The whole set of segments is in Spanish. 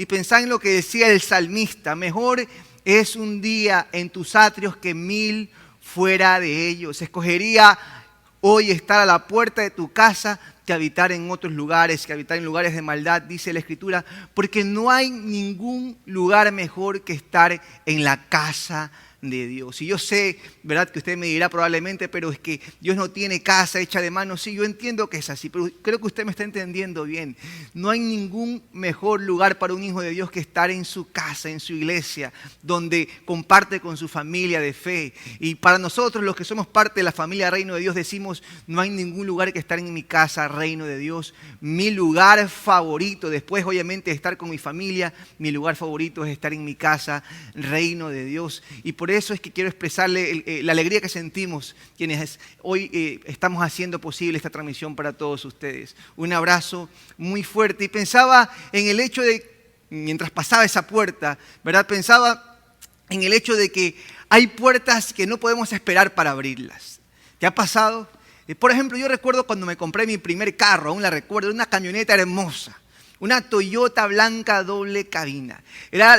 y pensaba en lo que decía el salmista: mejor es un día en tus atrios que 1000 fuera de ellos. Escogería hoy estar a la puerta de tu casa que habitar en otros lugares, que habitar en lugares de maldad, dice la Escritura, porque no hay ningún lugar mejor que estar en la casa de Dios. Y yo sé, ¿verdad?, que usted me dirá probablemente, pero es que Dios no tiene casa hecha de manos. Sí, yo entiendo que es así, pero creo que usted me está entendiendo bien. No hay ningún mejor lugar para un hijo de Dios que estar en su casa, en su iglesia, donde comparte con su familia de fe. Y para nosotros, los que somos parte de la familia Reino de Dios, decimos: no hay ningún lugar que estar en mi casa, Reino de Dios. Mi lugar favorito, después obviamente de estar con mi familia, mi lugar favorito es estar en mi casa, Reino de Dios. Y por eso es que quiero expresarle la alegría que sentimos quienes hoy estamos haciendo posible esta transmisión para todos ustedes. Un abrazo muy fuerte. Y pensaba en el hecho de, mientras pasaba esa puerta, ¿verdad?, pensaba en el hecho de que hay puertas que no podemos esperar para abrirlas. ¿Te ha pasado? Por ejemplo, yo recuerdo cuando me compré mi primer carro, aún la recuerdo, una camioneta hermosa. Una Toyota blanca doble cabina. Era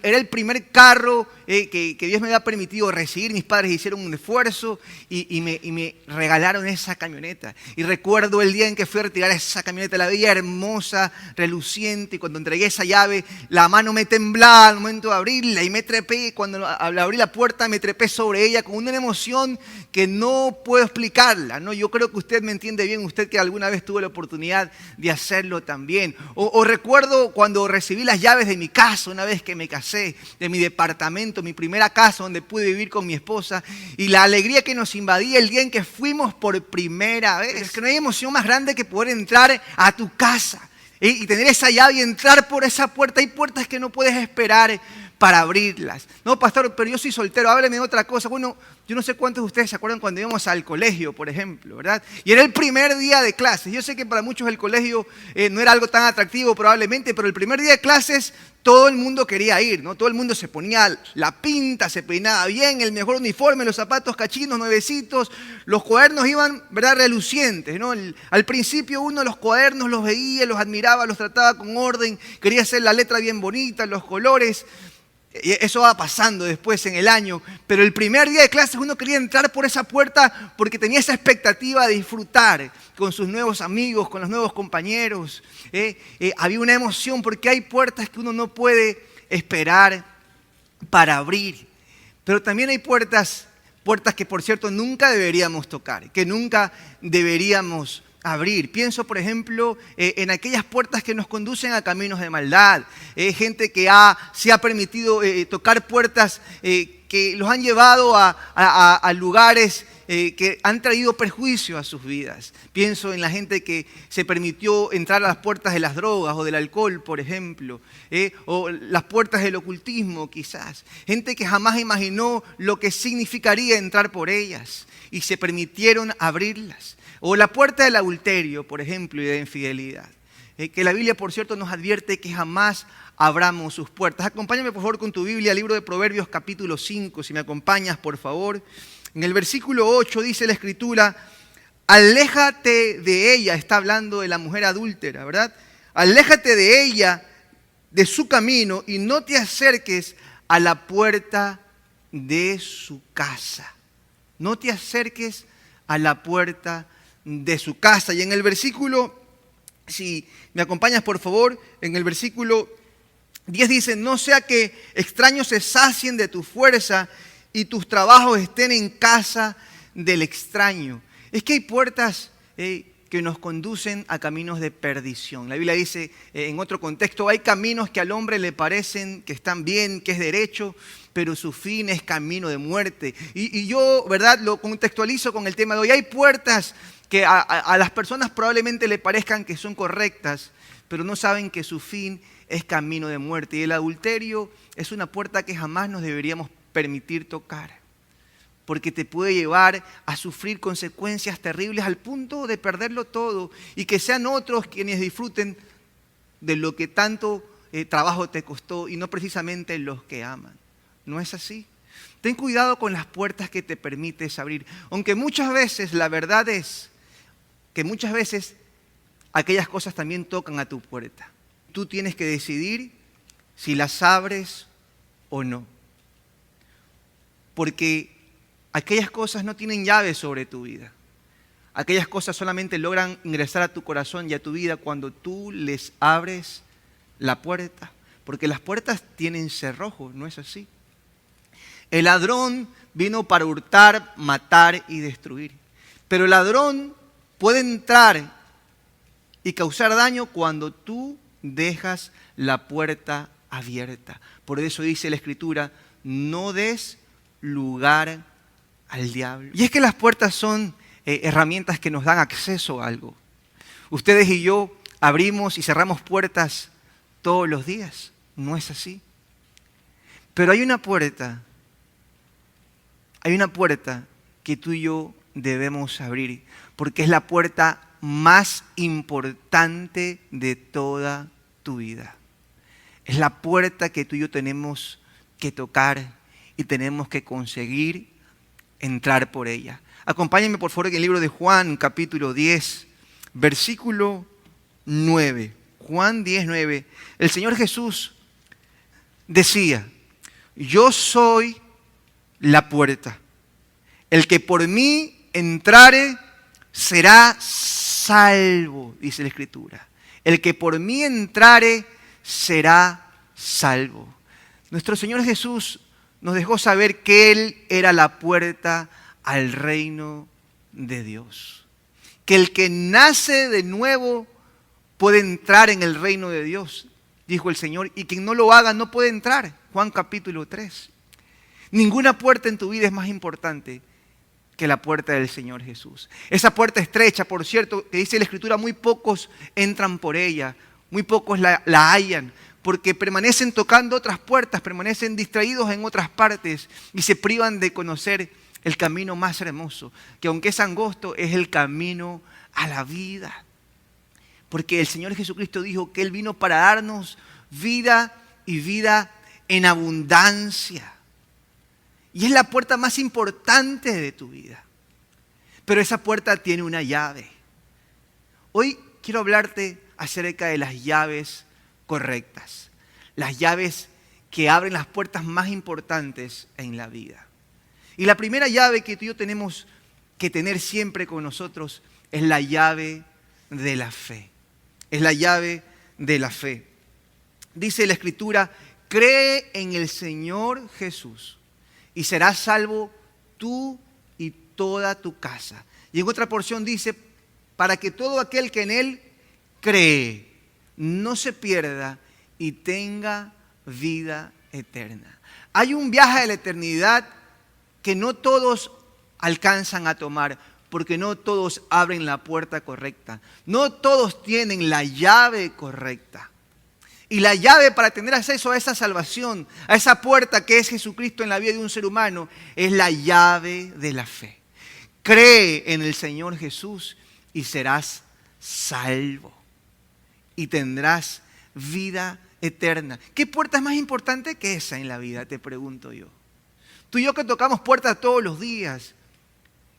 el primer carro que Dios me había permitido recibir. Mis padres hicieron un esfuerzo y me regalaron esa camioneta. Y recuerdo el día en que fui a retirar esa camioneta. La veía hermosa, reluciente. Y cuando entregué esa llave, la mano me temblaba al momento de abrirla. Y me trepé, cuando abrí la puerta, me trepé sobre ella con una emoción que no puedo explicarla, ¿no? Yo creo que usted me entiende bien, usted que alguna vez tuvo la oportunidad de hacerlo también. O recuerdo cuando recibí las llaves de mi casa, una vez que me casé, de mi departamento, mi primera casa donde pude vivir con mi esposa, y la alegría que nos invadía el día en que fuimos por primera vez. Es que no hay emoción más grande que poder entrar a tu casa y tener esa llave y entrar por esa puerta. Hay puertas que no puedes esperar para abrirlas. No, pastor, pero yo soy soltero, hábleme de otra cosa. Bueno, yo no sé cuántos de ustedes se acuerdan cuando íbamos al colegio, por ejemplo, ¿verdad? Y era el primer día de clases. Yo sé que para muchos el colegio no era algo tan atractivo probablemente, pero el primer día de clases todo el mundo quería ir, ¿no? Todo el mundo se ponía la pinta, se peinaba bien, el mejor uniforme, los zapatos cachinos, nuevecitos, los cuadernos iban, ¿verdad?, relucientes, ¿no? Al principio uno los cuadernos los veía, los admiraba, los trataba con orden, quería hacer la letra bien bonita, los colores. Y eso va pasando después en el año, pero el primer día de clases uno quería entrar por esa puerta porque tenía esa expectativa de disfrutar con sus nuevos amigos, con los nuevos compañeros. Había una emoción porque hay puertas que uno no puede esperar para abrir, pero también hay puertas que por cierto nunca deberíamos tocar, que nunca deberíamos abrir. Pienso, por ejemplo, en aquellas puertas que nos conducen a caminos de maldad. Gente que se ha permitido tocar puertas que los han llevado a lugares que han traído perjuicio a sus vidas. Pienso en la gente que se permitió entrar a las puertas de las drogas o del alcohol, por ejemplo, o las puertas del ocultismo quizás. Gente que jamás imaginó lo que significaría entrar por ellas y se permitieron abrirlas. O la puerta del adulterio, por ejemplo, y de infidelidad. Que la Biblia, por cierto, nos advierte que jamás abramos sus puertas. Acompáñame, por favor, con tu Biblia, libro de Proverbios, capítulo 5, si me acompañas, por favor. En el versículo 8 dice la Escritura: aléjate de ella, está hablando de la mujer adúltera, ¿verdad? Aléjate de ella, de su camino, y no te acerques a la puerta de su casa. No te acerques a la puerta de su casa. Y en el versículo, si me acompañas por favor, en el versículo 10 dice: no sea que extraños se sacien de tu fuerza y tus trabajos estén en casa del extraño. Es que hay puertas que nos conducen a caminos de perdición. La Biblia dice en otro contexto: hay caminos que al hombre le parecen que están bien, que es derecho, pero su fin es camino de muerte. Y yo, ¿verdad?, lo contextualizo con el tema de hoy. Hay puertas que a las personas probablemente le parezcan que son correctas, pero no saben que su fin es camino de muerte. Y el adulterio es una puerta que jamás nos deberíamos permitir tocar, porque te puede llevar a sufrir consecuencias terribles al punto de perderlo todo y que sean otros quienes disfruten de lo que tanto trabajo te costó y no precisamente los que aman. ¿No es así? Ten cuidado con las puertas que te permites abrir, aunque muchas veces la verdad es que muchas veces aquellas cosas también tocan a tu puerta. Tú tienes que decidir si las abres o no. Porque aquellas cosas no tienen llave sobre tu vida. Aquellas cosas solamente logran ingresar a tu corazón y a tu vida cuando tú les abres la puerta. Porque las puertas tienen cerrojo, ¿no es así? El ladrón vino para hurtar, matar y destruir. Pero el ladrón puede entrar y causar daño cuando tú dejas la puerta abierta. Por eso dice la Escritura, no des lugar al diablo. Y es que las puertas son herramientas que nos dan acceso a algo. Ustedes y yo abrimos y cerramos puertas todos los días. No es así. Pero hay una puerta que tú y yo debemos abrir, porque es la puerta más importante de toda tu vida. Es la puerta que tú y yo tenemos que tocar y tenemos que conseguir entrar por ella. Acompáñenme por favor en el libro de Juan, capítulo 10, versículo 9. Juan 10, 9. El Señor Jesús decía, yo soy la puerta. El que por mí entrare será salvo, dice la Escritura. El que por mí entrare será salvo. Nuestro Señor Jesús nos dejó saber que Él era la puerta al reino de Dios. Que el que nace de nuevo puede entrar en el reino de Dios, dijo el Señor, y quien no lo haga no puede entrar. Juan capítulo 3. Ninguna puerta en tu vida es más importante que la puerta del Señor Jesús. Esa puerta estrecha, por cierto, que dice la Escritura, muy pocos entran por ella, muy pocos la hallan, porque permanecen tocando otras puertas, permanecen distraídos en otras partes y se privan de conocer el camino más hermoso, que aunque es angosto, es el camino a la vida. Porque el Señor Jesucristo dijo que Él vino para darnos vida y vida en abundancia. Y es la puerta más importante de tu vida. Pero esa puerta tiene una llave. Hoy quiero hablarte acerca de las llaves correctas. Las llaves que abren las puertas más importantes en la vida. Y la primera llave que tú y yo tenemos que tener siempre con nosotros es la llave de la fe. Es la llave de la fe. Dice la Escritura, cree en el Señor Jesús y serás salvo tú y toda tu casa. Y en otra porción dice, para que todo aquel que en Él cree no se pierda y tenga vida eterna. Hay un viaje a la eternidad que no todos alcanzan a tomar, porque no todos abren la puerta correcta. No todos tienen la llave correcta. Y la llave para tener acceso a esa salvación, a esa puerta que es Jesucristo en la vida de un ser humano, es la llave de la fe. Cree en el Señor Jesús y serás salvo. Y tendrás vida eterna. ¿Qué puerta es más importante que esa en la vida? Te pregunto yo. Tú y yo que tocamos puertas todos los días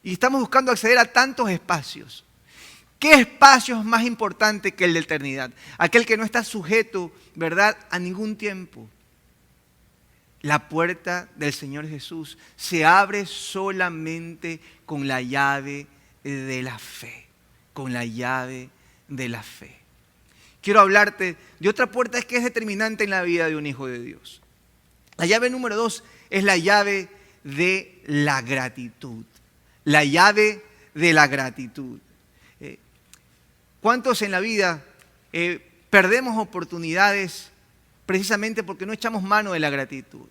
y estamos buscando acceder a tantos espacios. ¿Qué espacio es más importante que el de eternidad? Aquel que no está sujeto, ¿verdad?, a ningún tiempo. La puerta del Señor Jesús se abre solamente con la llave de la fe. Con la llave de la fe. Quiero hablarte de otra puerta que es determinante en la vida de un hijo de Dios. La llave número 2 es la llave de la gratitud. La llave de la gratitud. ¿Cuántos en la vida perdemos oportunidades precisamente porque no echamos mano de la gratitud?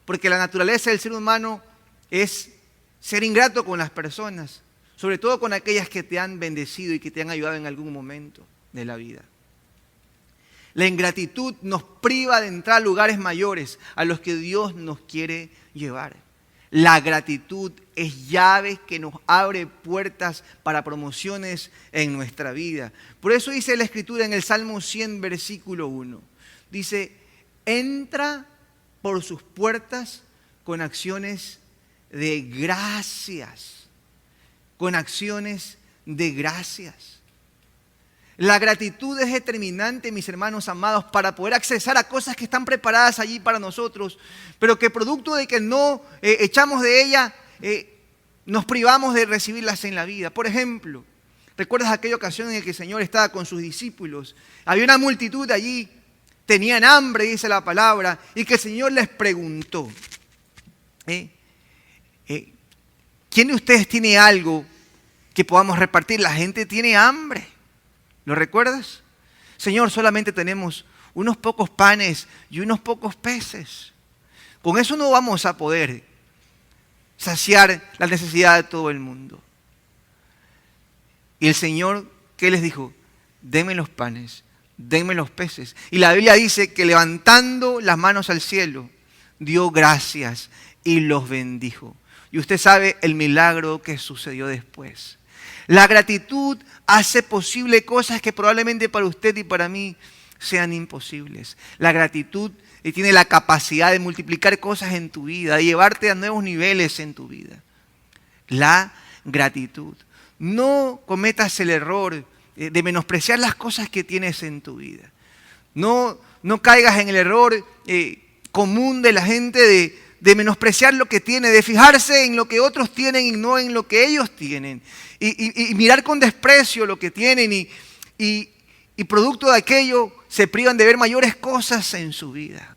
Porque la naturaleza del ser humano es ser ingrato con las personas, sobre todo con aquellas que te han bendecido y que te han ayudado en algún momento de la vida. La ingratitud nos priva de entrar a lugares mayores a los que Dios nos quiere llevar. La gratitud es llave que nos abre puertas para promociones en nuestra vida. Por eso dice la Escritura en el Salmo 100, versículo 1. Dice, entra por sus puertas con acciones de gracias. Con acciones de gracias. La gratitud es determinante, mis hermanos amados, para poder accesar a cosas que están preparadas allí para nosotros, pero que producto de que no echamos de ella, nos privamos de recibirlas en la vida. Por ejemplo, ¿recuerdas aquella ocasión en la que el Señor estaba con sus discípulos? Había una multitud allí, tenían hambre, dice la palabra, y que el Señor les preguntó, ¿quién de ustedes tiene algo que podamos repartir? La gente tiene hambre. ¿Lo recuerdas? Señor, solamente tenemos unos pocos panes y unos pocos peces. Con eso no vamos a poder saciar la necesidad de todo el mundo. Y el Señor, ¿qué les dijo? Denme los panes, denme los peces. Y la Biblia dice que levantando las manos al cielo, dio gracias y los bendijo. Y usted sabe el milagro que sucedió después. La gratitud hace posible cosas que probablemente para usted y para mí sean imposibles. La gratitud tiene la capacidad de multiplicar cosas en tu vida, de llevarte a nuevos niveles en tu vida. La gratitud. No cometas el error de menospreciar las cosas que tienes en tu vida. No caigas en el error común de la gente de menospreciar lo que tiene, de fijarse en lo que otros tienen y no en lo que ellos tienen. Y mirar con desprecio lo que tienen y producto de aquello se privan de ver mayores cosas en su vida.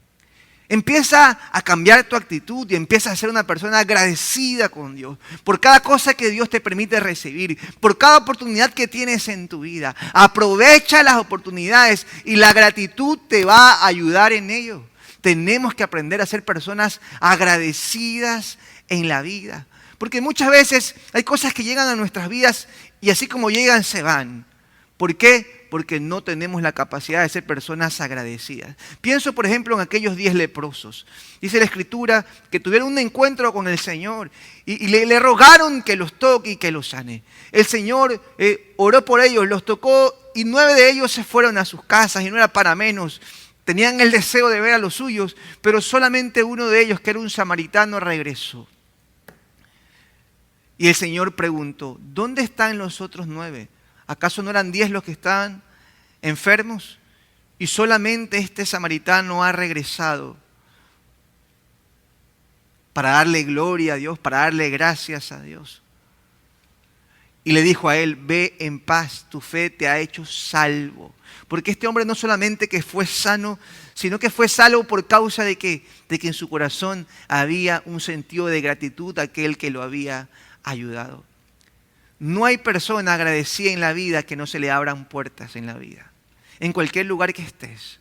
Empieza a cambiar tu actitud y empieza a ser una persona agradecida con Dios por cada cosa que Dios te permite recibir, por cada oportunidad que tienes en tu vida. Aprovecha las oportunidades y la gratitud te va a ayudar en ello. Tenemos que aprender a ser personas agradecidas en la vida. Porque muchas veces hay cosas que llegan a nuestras vidas y así como llegan se van. ¿Por qué? Porque no tenemos la capacidad de ser personas agradecidas. Pienso, por ejemplo, en aquellos 10 leprosos. Dice la Escritura que tuvieron un encuentro con el Señor y le rogaron que los toque y que los sane. El Señor oró por ellos, los tocó y 9 de ellos se fueron a sus casas y no era para menos. Tenían el deseo de ver a los suyos, pero solamente uno de ellos, que era un samaritano, regresó. Y el Señor preguntó, ¿dónde están los otros 9? ¿Acaso no eran 10 los que estaban enfermos? Y solamente este samaritano ha regresado para darle gloria a Dios, para darle gracias a Dios. Y le dijo a él, ve en paz, tu fe te ha hecho salvo. Porque este hombre no solamente que fue sano, sino que fue salvo por causa de que en su corazón había un sentido de gratitud a aquel que lo había ayudado. No hay persona agradecida en la vida que no se le abran puertas en la vida. En cualquier lugar que estés,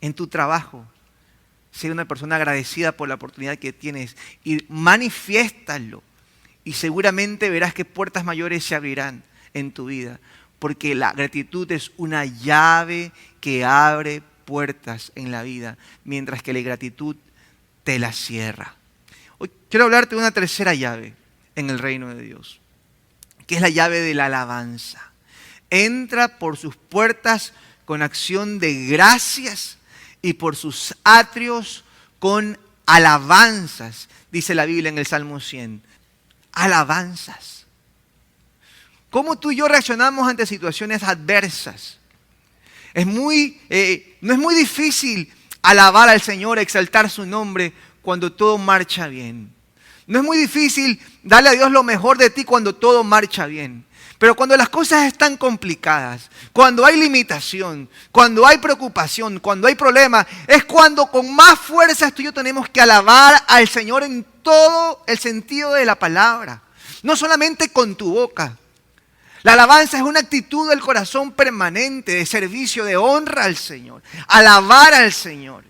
en tu trabajo, sé una persona agradecida por la oportunidad que tienes y manifiéstalo. Y seguramente verás que puertas mayores se abrirán en tu vida. Porque la gratitud es una llave que abre puertas en la vida, mientras que la ingratitud te la cierra. Hoy quiero hablarte de una tercera llave en el reino de Dios, que es la llave de la alabanza. Entra por sus puertas con acción de gracias y por sus atrios con alabanzas, dice la Biblia en el Salmo 100. Alabanzas. ¿Cómo tú y yo reaccionamos ante situaciones adversas? No es muy difícil alabar al Señor, exaltar su nombre cuando todo marcha bien. No es muy difícil darle a Dios lo mejor de ti cuando todo marcha bien. Pero cuando las cosas están complicadas, cuando hay limitación, cuando hay preocupación, cuando hay problemas, es cuando con más fuerzas tú y yo tenemos que alabar al Señor en todo el sentido de la palabra. No solamente con tu boca. La alabanza es una actitud del corazón permanente, de servicio, de honra al Señor. Alabar al Señor.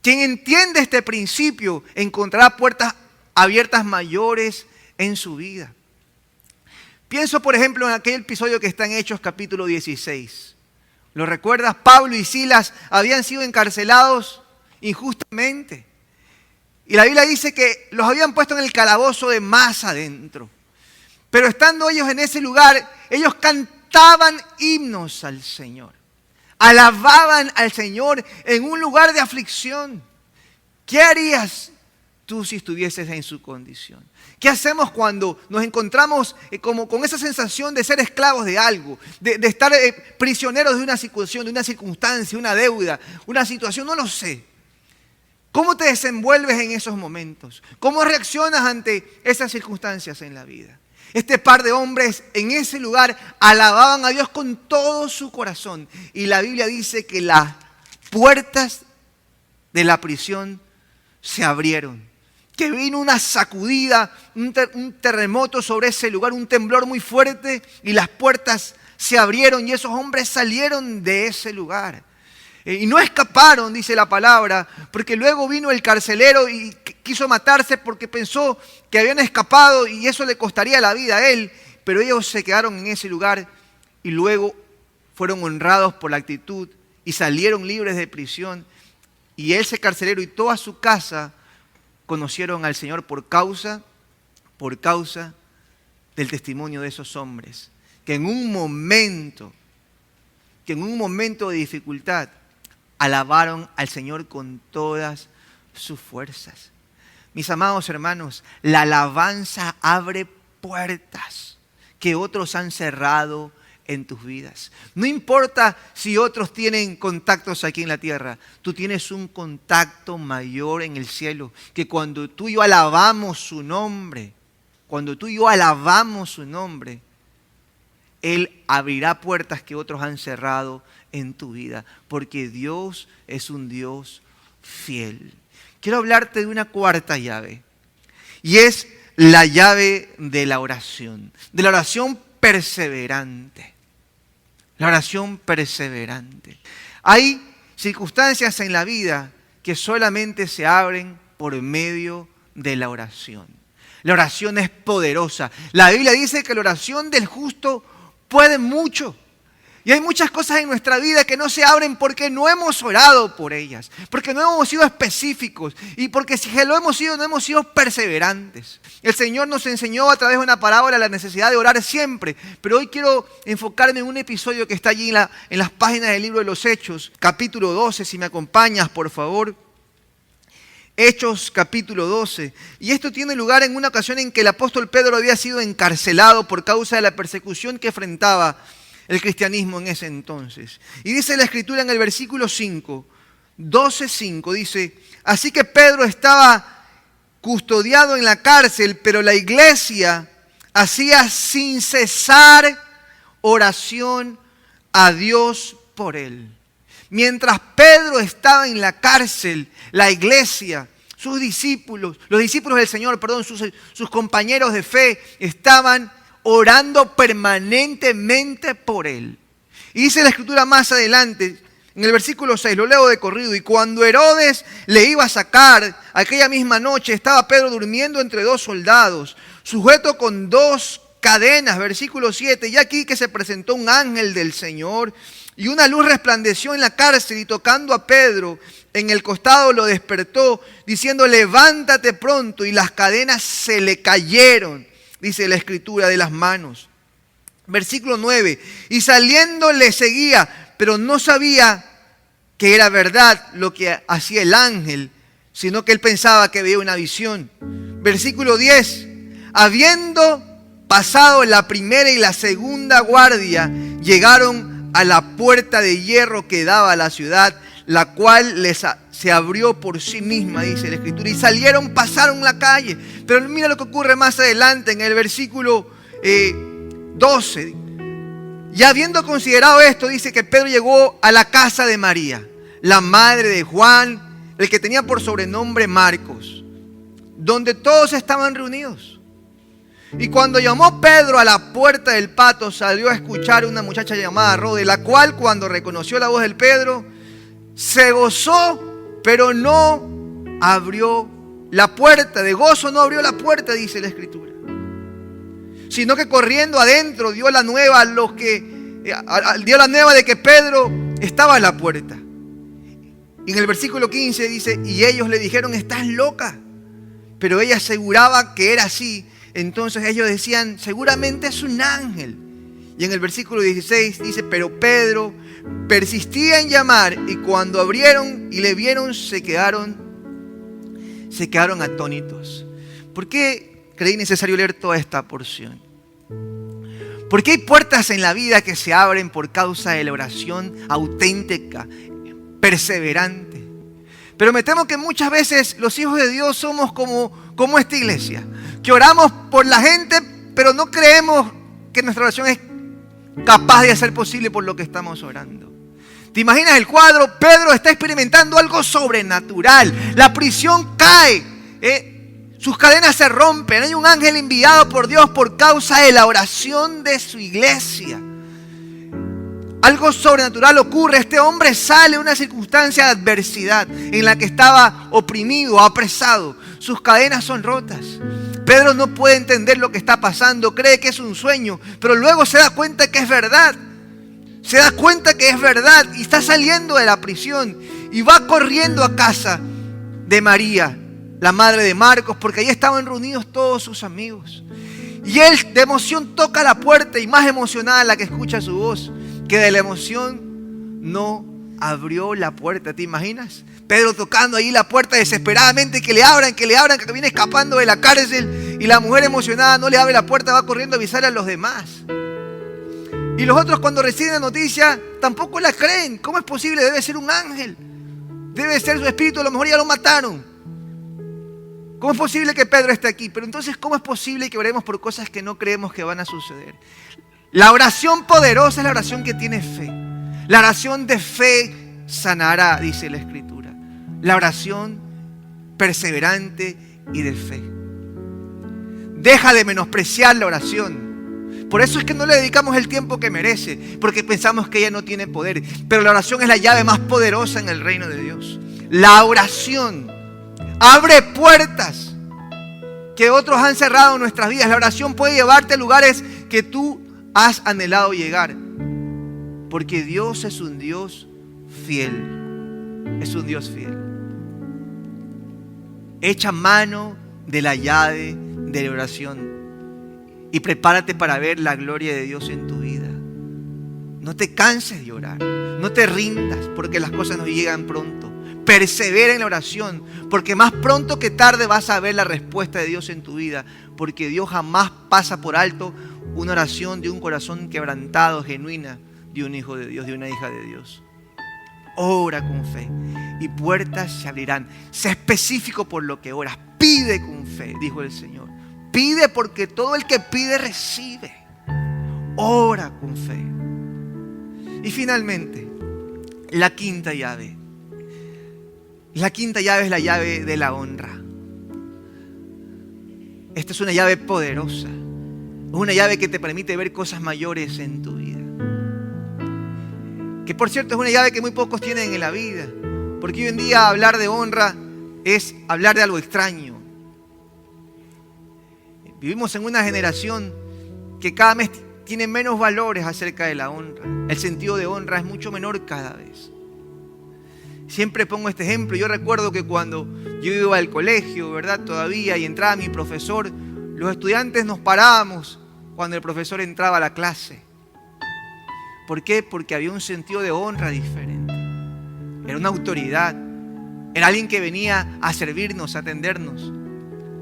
Quien entiende este principio encontrará puertas abiertas mayores en su vida. Pienso, por ejemplo, en aquel episodio que está en Hechos capítulo 16. ¿Lo recuerdas? Pablo y Silas habían sido encarcelados injustamente. Y la Biblia dice que los habían puesto en el calabozo de más adentro. Pero estando ellos en ese lugar, ellos cantaban himnos al Señor. Alababan al Señor en un lugar de aflicción. ¿Qué harías tú si estuvieses en su condición? ¿Qué hacemos cuando nos encontramos como con esa sensación de ser esclavos de algo, de estar prisioneros de una situación, de una circunstancia, una deuda, una situación? No lo sé. ¿Cómo te desenvuelves en esos momentos? ¿Cómo reaccionas ante esas circunstancias en la vida? Este par de hombres en ese lugar alababan a Dios con todo su corazón. Y la Biblia dice que las puertas de la prisión se abrieron. Que vino una sacudida, un terremoto sobre ese lugar, un temblor muy fuerte. Y las puertas se abrieron y esos hombres salieron de ese lugar. Y no escaparon, dice la palabra, porque luego vino el carcelero y quiso matarse porque pensó que habían escapado y eso le costaría la vida a él. Pero ellos se quedaron en ese lugar y luego fueron honrados por la actitud y salieron libres de prisión. Y ese carcelero y toda su casa conocieron al Señor por causa del testimonio de esos hombres. Que en un momento de dificultad, alabaron al Señor con todas sus fuerzas. Mis amados hermanos, la alabanza abre puertas que otros han cerrado en tus vidas. No importa si otros tienen contactos aquí en la tierra, tú tienes un contacto mayor en el cielo, que cuando tú y yo alabamos su nombre, Él abrirá puertas que otros han cerrado en tu vida, porque Dios es un Dios fiel. Quiero hablarte de una cuarta llave, y es la llave de la oración perseverante. La oración perseverante. Hay circunstancias en la vida que solamente se abren por medio de la oración. La oración es poderosa. La Biblia dice que la oración del justo puede mucho. Y hay muchas cosas en nuestra vida que no se abren porque no hemos orado por ellas, porque no hemos sido específicos y porque si lo hemos sido, no hemos sido perseverantes. El Señor nos enseñó a través de una parábola la necesidad de orar siempre, pero hoy quiero enfocarme en un episodio que está allí en las páginas del libro de los Hechos, capítulo 12, si me acompañas, por favor. Hechos capítulo 12. Y esto tiene lugar en una ocasión en que el apóstol Pedro había sido encarcelado por causa de la persecución que enfrentaba el cristianismo en ese entonces. Y dice la Escritura en el versículo 5, 12:5, dice: así que Pedro estaba custodiado en la cárcel, pero la iglesia hacía sin cesar oración a Dios por él. Mientras Pedro estaba en la cárcel, la iglesia, sus discípulos, los discípulos del Señor, sus compañeros de fe estaban orando permanentemente por él. Y dice la Escritura más adelante, en el versículo 6, lo leo de corrido: y cuando Herodes le iba a sacar, aquella misma noche estaba Pedro durmiendo entre dos soldados, sujeto con dos cadenas. Versículo 7, y aquí que se presentó un ángel del Señor, y una luz resplandeció en la cárcel, y tocando a Pedro en el costado lo despertó, diciendo: levántate pronto. Y las cadenas se le cayeron, dice la Escritura, de las manos. Versículo 9, y saliendo le seguía, pero no sabía que era verdad lo que hacía el ángel, sino que él pensaba que veía una visión. Versículo 10, habiendo pasado la primera y la segunda guardia, llegaron a la puerta de hierro que daba a la ciudad, la cual se abrió por sí misma, dice la Escritura, y salieron, pasaron la calle. Pero mira lo que ocurre más adelante en el versículo 12. Y habiendo considerado esto, dice que Pedro llegó a la casa de María, la madre de Juan, el que tenía por sobrenombre Marcos, donde todos estaban reunidos. Y cuando llamó Pedro a la puerta del patio, salió a escuchar una muchacha llamada Rode, la cual, cuando reconoció la voz del Pedro, se gozó, pero no abrió la puerta. De gozo no abrió la puerta, dice la Escritura, sino que corriendo adentro dio la nueva de que Pedro estaba a la puerta. Y en el versículo 15 dice: y ellos le dijeron: estás loca. Pero ella aseguraba que era así. Entonces ellos decían: seguramente es un ángel. Y en el versículo 16 dice: pero Pedro persistía en llamar, y cuando abrieron y le vieron, se quedaron se quedaron atónitos. ¿Por qué creí necesario leer toda esta porción? Porque hay puertas en la vida que se abren por causa de la oración auténtica, perseverante. Pero me temo que muchas veces los hijos de Dios somos como esta iglesia, que oramos por la gente, pero no creemos que nuestra oración es capaz de hacer posible por lo que estamos orando. ¿Te imaginas el cuadro? Pedro está experimentando algo sobrenatural. La prisión cae. Sus cadenas se rompen. Hay un ángel enviado por Dios por causa de la oración de su iglesia. Algo sobrenatural ocurre. Este hombre sale de una circunstancia de adversidad en la que estaba oprimido, apresado. Sus cadenas son rotas. Pedro no puede entender lo que está pasando. Cree que es un sueño, pero luego se da cuenta que es verdad. Se da cuenta que es verdad y está saliendo de la prisión y va corriendo a casa de María, la madre de Marcos, porque ahí estaban reunidos todos sus amigos. Y él de emoción toca la puerta y más emocionada la que escucha su voz, que de la emoción no abrió la puerta. ¿Te imaginas? Pedro tocando ahí la puerta desesperadamente, que le abran, que viene escapando de la cárcel, y la mujer emocionada no le abre la puerta, va corriendo a avisar a los demás. Y los otros, cuando reciben la noticia, tampoco la creen. ¿Cómo es posible? Debe ser un ángel. Debe ser su espíritu, a lo mejor ya lo mataron. ¿Cómo es posible que Pedro esté aquí? Pero entonces, ¿cómo es posible que oremos por cosas que no creemos que van a suceder? La oración poderosa es la oración que tiene fe. La oración de fe sanará, dice la Escritura. La oración perseverante y de fe. Deja de menospreciar la oración. Por eso es que no le dedicamos el tiempo que merece, porque pensamos que ella no tiene poder. Pero la oración es la llave más poderosa en el reino de Dios. La oración abre puertas que otros han cerrado en nuestras vidas. La oración puede llevarte a lugares que tú has anhelado llegar. Porque Dios es un Dios fiel. Es un Dios fiel. Echa mano de la llave de la oración. Y prepárate para ver la gloria de Dios en tu vida. No te canses de orar. No te rindas porque las cosas no llegan pronto. Persevera en la oración, porque más pronto que tarde vas a ver la respuesta de Dios en tu vida. Porque Dios jamás pasa por alto una oración de un corazón quebrantado, genuina, de un hijo de Dios, de una hija de Dios. Ora con fe y puertas se abrirán. Sé específico por lo que oras. Pide con fe, dijo el Señor. Pide porque todo el que pide recibe. Ora con fe. Y finalmente, la quinta llave. La quinta llave es la llave de la honra. Esta es una llave poderosa. Es una llave que te permite ver cosas mayores en tu vida. Que por cierto es una llave que muy pocos tienen en la vida. Porque hoy en día hablar de honra es hablar de algo extraño. Vivimos en una generación que cada mes tiene menos valores acerca de la honra. El sentido de honra es mucho menor cada vez. Siempre pongo este ejemplo. Yo recuerdo que cuando yo iba al colegio, ¿verdad? Todavía, y entraba mi profesor, los estudiantes nos parábamos cuando el profesor entraba a la clase. ¿Por qué? Porque había un sentido de honra diferente. Era una autoridad. Era alguien que venía a servirnos, a atendernos,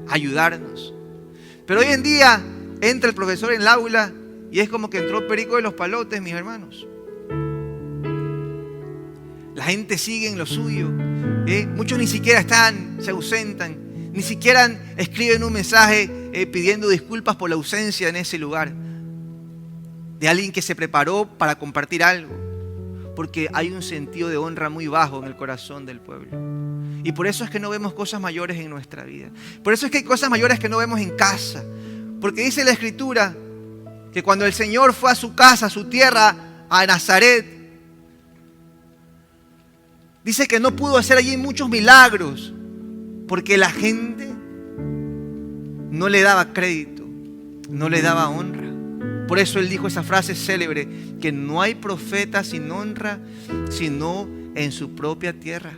a ayudarnos. Pero hoy en día entra el profesor en el aula y es como que entró Perico de los Palotes, mis hermanos. La gente sigue en lo suyo. Muchos ni siquiera se ausentan, ni siquiera escriben un mensaje pidiendo disculpas por la ausencia en ese lugar. De alguien que se preparó para compartir algo. Porque hay un sentido de honra muy bajo en el corazón del pueblo. Y por eso es que no vemos cosas mayores en nuestra vida. Por eso es que hay cosas mayores que no vemos en casa. Porque dice la Escritura que cuando el Señor fue a su casa, a su tierra, a Nazaret, dice que no pudo hacer allí muchos milagros porque la gente no le daba crédito, no le daba honra. Por eso él dijo esa frase célebre, que no hay profeta sin honra, sino en su propia tierra.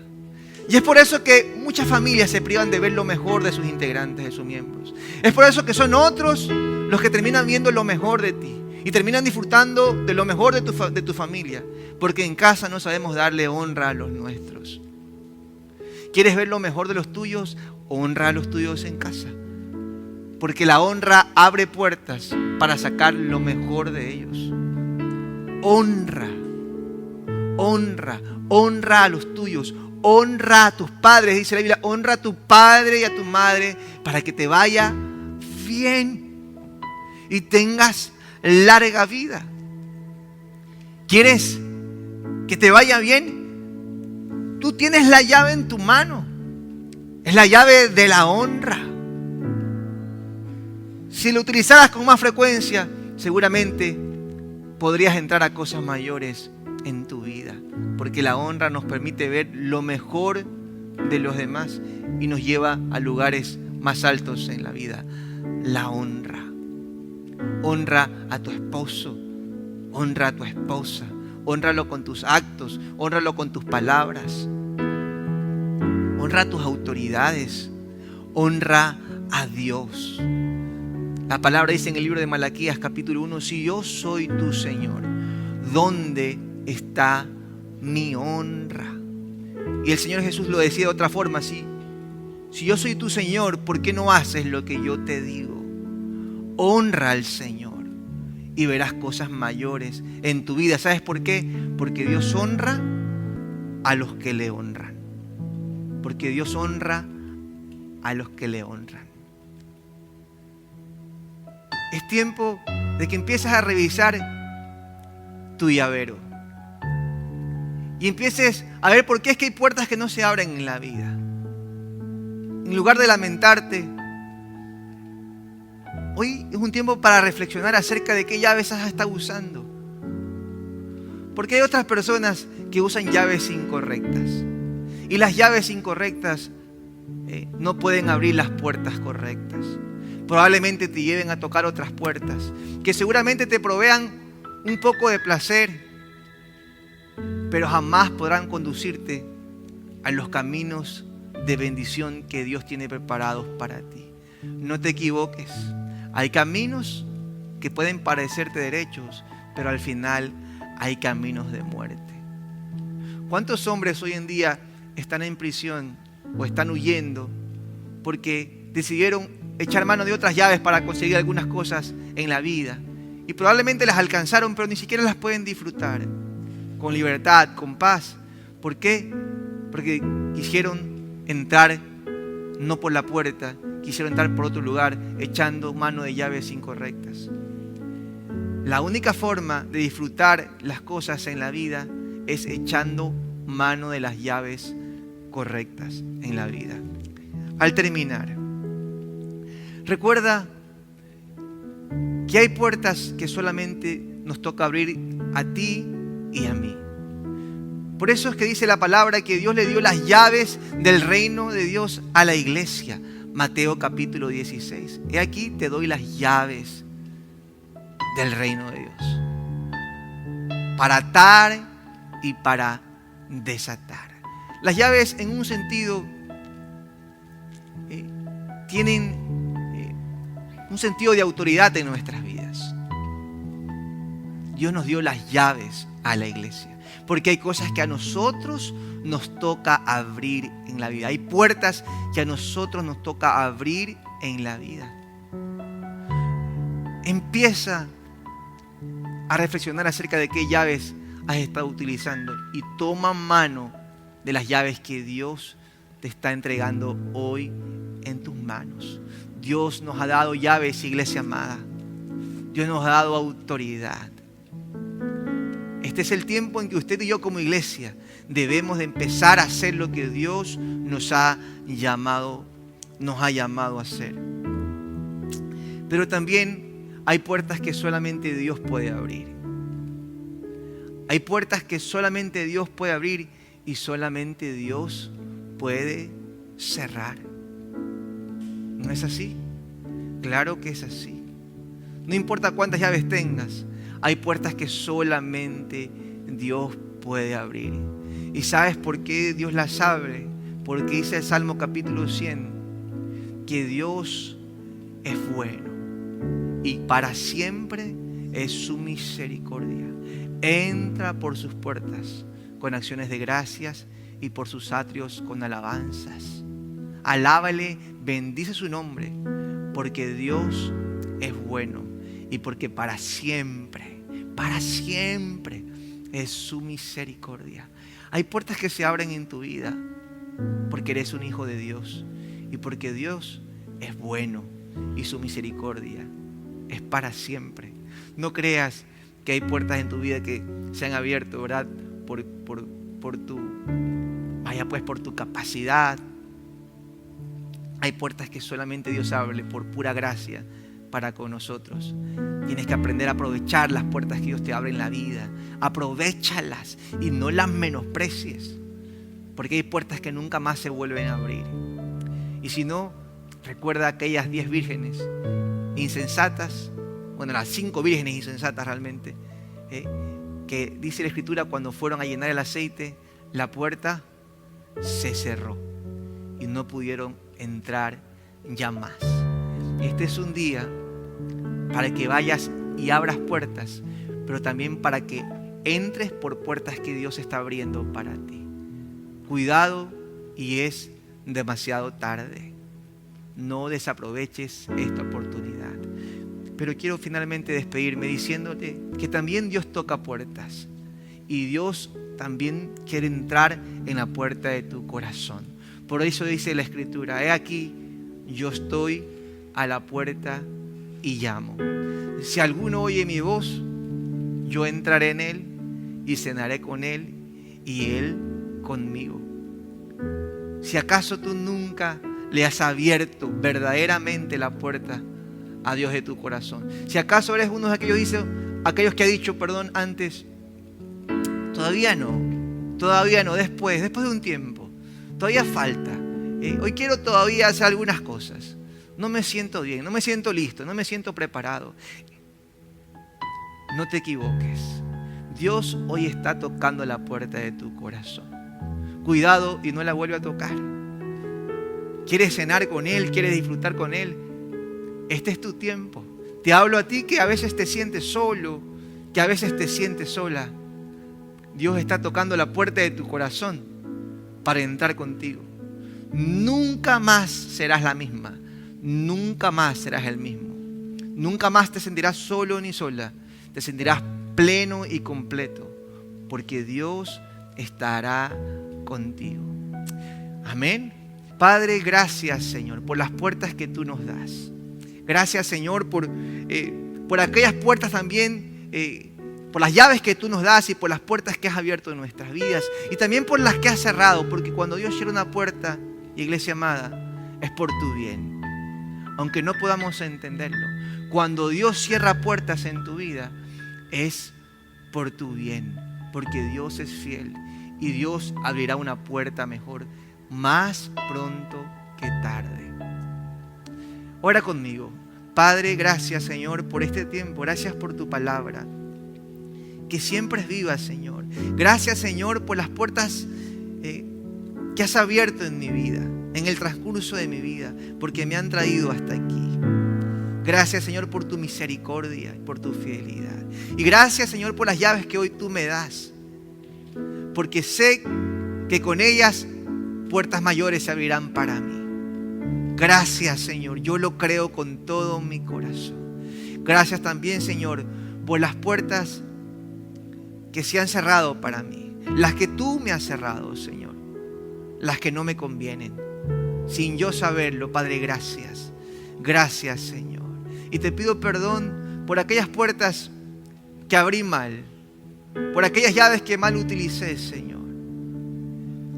Y es por eso que muchas familias se privan de ver lo mejor de sus integrantes, de sus miembros. Es por eso que son otros los que terminan viendo lo mejor de ti y terminan disfrutando de lo mejor de tu familia, porque en casa no sabemos darle honra a los nuestros. ¿Quieres ver lo mejor de los tuyos? Honra a los tuyos en casa. Porque la honra abre puertas para sacar lo mejor de ellos. Honra, honra, honra a los tuyos. Honra a tus padres, dice la Biblia. Honra a tu padre y a tu madre para que te vaya bien y tengas larga vida. ¿Quieres que te vaya bien? Tú tienes la llave en tu mano. Es la llave de la honra. Si lo utilizaras con más frecuencia, seguramente podrías entrar a cosas mayores en tu vida. Porque la honra nos permite ver lo mejor de los demás y nos lleva a lugares más altos en la vida. La honra. Honra a tu esposo. Honra a tu esposa. Hónralo con tus actos. Hónralo con tus palabras. Honra a tus autoridades. Honra a Dios. La palabra dice en el libro de Malaquías capítulo 1, si yo soy tu Señor, ¿dónde está mi honra? Y el Señor Jesús lo decía de otra forma así: si yo soy tu Señor, ¿por qué no haces lo que yo te digo? Honra al Señor y verás cosas mayores en tu vida. ¿Sabes por qué? Porque Dios honra a los que le honran. Porque Dios honra a los que le honran. Es tiempo de que empieces a revisar tu llavero y empieces a ver por qué es que hay puertas que no se abren en la vida. En lugar de lamentarte, hoy es un tiempo para reflexionar acerca de qué llaves has estado usando. Porque hay otras personas que usan llaves incorrectas. Y las llaves incorrectas no pueden abrir las puertas correctas. Probablemente te lleven a tocar otras puertas que seguramente te provean un poco de placer, pero jamás podrán conducirte a los caminos de bendición que Dios tiene preparados para ti. No te equivoques. Hay caminos que pueden parecerte derechos, pero al final hay caminos de muerte. ¿Cuántos hombres hoy en día están en prisión o están huyendo porque decidieron echar mano de otras llaves para conseguir algunas cosas en la vida? Y probablemente las alcanzaron, pero ni siquiera las pueden disfrutar con libertad, con paz. ¿Por qué? Porque quisieron entrar no por la puerta, quisieron entrar por otro lugar, echando mano de llaves incorrectas. La única forma de disfrutar las cosas en la vida es echando mano de las llaves correctas en la vida. Al terminar, recuerda que hay puertas que solamente nos toca abrir a ti y a mí. Por eso es que dice la palabra que Dios le dio las llaves del reino de Dios a la iglesia. Mateo capítulo 16. He aquí te doy las llaves del reino de Dios. Para atar y para desatar. Las llaves en un sentido tienen un sentido de autoridad en nuestras vidas. Dios nos dio las llaves a la iglesia. Porque hay cosas que a nosotros nos toca abrir en la vida. Hay puertas que a nosotros nos toca abrir en la vida. Empieza a reflexionar acerca de qué llaves has estado utilizando y toma mano de las llaves que Dios te está entregando hoy en tus manos. Dios nos ha dado llaves, iglesia amada. Dios nos ha dado autoridad. Este es el tiempo en que usted y yo como iglesia debemos de empezar a hacer lo que Dios nos ha llamado a hacer. Pero también hay puertas que solamente Dios puede abrir. Hay puertas que solamente Dios puede abrir y solamente Dios puede cerrar. ¿No es así? Claro que es así. No importa cuántas llaves tengas, hay puertas que solamente Dios puede abrir. ¿Y sabes por qué Dios las abre? Porque dice el Salmo capítulo 100 que Dios es bueno y para siempre es su misericordia. Entra por sus puertas con acciones de gracias y por sus atrios con alabanzas. Alábale, bendice su nombre, porque Dios es bueno y porque para siempre es su misericordia. Hay puertas que se abren en tu vida porque eres un hijo de Dios y porque Dios es bueno y su misericordia es para siempre. No creas que hay puertas en tu vida que se han abierto, ¿verdad? Por tu capacidad. Hay puertas que solamente Dios abre por pura gracia para con nosotros. Tienes que aprender a aprovechar las puertas que Dios te abre en la vida. Aprovéchalas y no las menosprecies, porque hay puertas que nunca más se vuelven a abrir. Y si no, recuerda aquellas 10 vírgenes insensatas, bueno, las 5 vírgenes insensatas realmente, que dice la Escritura, cuando fueron a llenar el aceite, la puerta se cerró y no pudieron entrar ya más. Este es un día para que vayas y abras puertas, pero también para que entres por puertas que Dios está abriendo para ti. Cuidado, y es demasiado tarde. No desaproveches esta oportunidad. Pero quiero finalmente despedirme diciéndote que también Dios toca puertas y Dios también quiere entrar en la puerta de tu corazón. Por eso dice la Escritura: he aquí, yo estoy a la puerta y llamo. Si alguno oye mi voz, yo entraré en él y cenaré con él y él conmigo. Si acaso tú nunca le has abierto verdaderamente la puerta a Dios de tu corazón, si acaso eres uno de aquellos que ha dicho antes, todavía no, después de un tiempo, todavía falta, hoy quiero todavía hacer algunas cosas, no me siento bien, no me siento listo, no me siento preparado. No te equivoques, Dios hoy está tocando la puerta de tu corazón. Cuidado y no la vuelve a tocar. ¿Quieres cenar con Él? ¿Quieres disfrutar con Él? Este es tu tiempo. Te hablo a ti que a veces te sientes solo, que a veces te sientes sola. Dios está tocando la puerta de tu corazón para entrar contigo. Nunca más serás la misma. Nunca más serás el mismo. Nunca más te sentirás solo ni sola. Te sentirás pleno y completo, porque Dios estará contigo. Amén. Padre, gracias, Señor, por las puertas que tú nos das. Gracias, Señor, por aquellas puertas también, por las llaves que tú nos das y por las puertas que has abierto en nuestras vidas y también por las que has cerrado, porque cuando Dios cierra una puerta, iglesia amada, es por tu bien. Aunque no podamos entenderlo, cuando Dios cierra puertas en tu vida, es por tu bien, porque Dios es fiel y Dios abrirá una puerta mejor más pronto que tarde. Ora conmigo. Padre, gracias, Señor, por este tiempo. Gracias por tu palabra, que siempre es viva, Señor. Gracias, Señor, por las puertas que has abierto en mi vida, en el transcurso de mi vida, porque me han traído hasta aquí. Gracias, Señor, por tu misericordia, por tu fidelidad. Y gracias, Señor, por las llaves que hoy tú me das, porque sé que con ellas puertas mayores se abrirán para mí. Gracias, Señor, yo lo creo con todo mi corazón. Gracias también, Señor, por las puertas que se han cerrado para mí, las que tú me has cerrado, Señor, las que no me convienen, sin yo saberlo. Padre, gracias. Gracias, Señor. Y te pido perdón por aquellas puertas que abrí mal, por aquellas llaves que mal utilicé, Señor.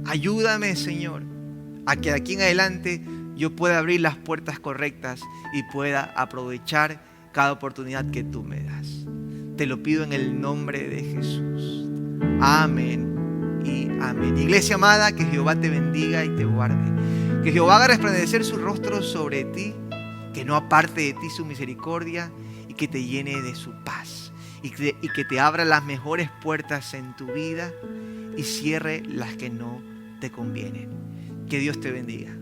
Ayúdame, Señor, a que de aquí en adelante yo pueda abrir las puertas correctas y pueda aprovechar cada oportunidad que tú me das. Te lo pido en el nombre de Jesús. Amén y amén. Iglesia amada, que Jehová te bendiga y te guarde. Que Jehová haga resplandecer su rostro sobre ti, que no aparte de ti su misericordia y que te llene de su paz. Y que te abra las mejores puertas en tu vida y cierre las que no te convienen. Que Dios te bendiga.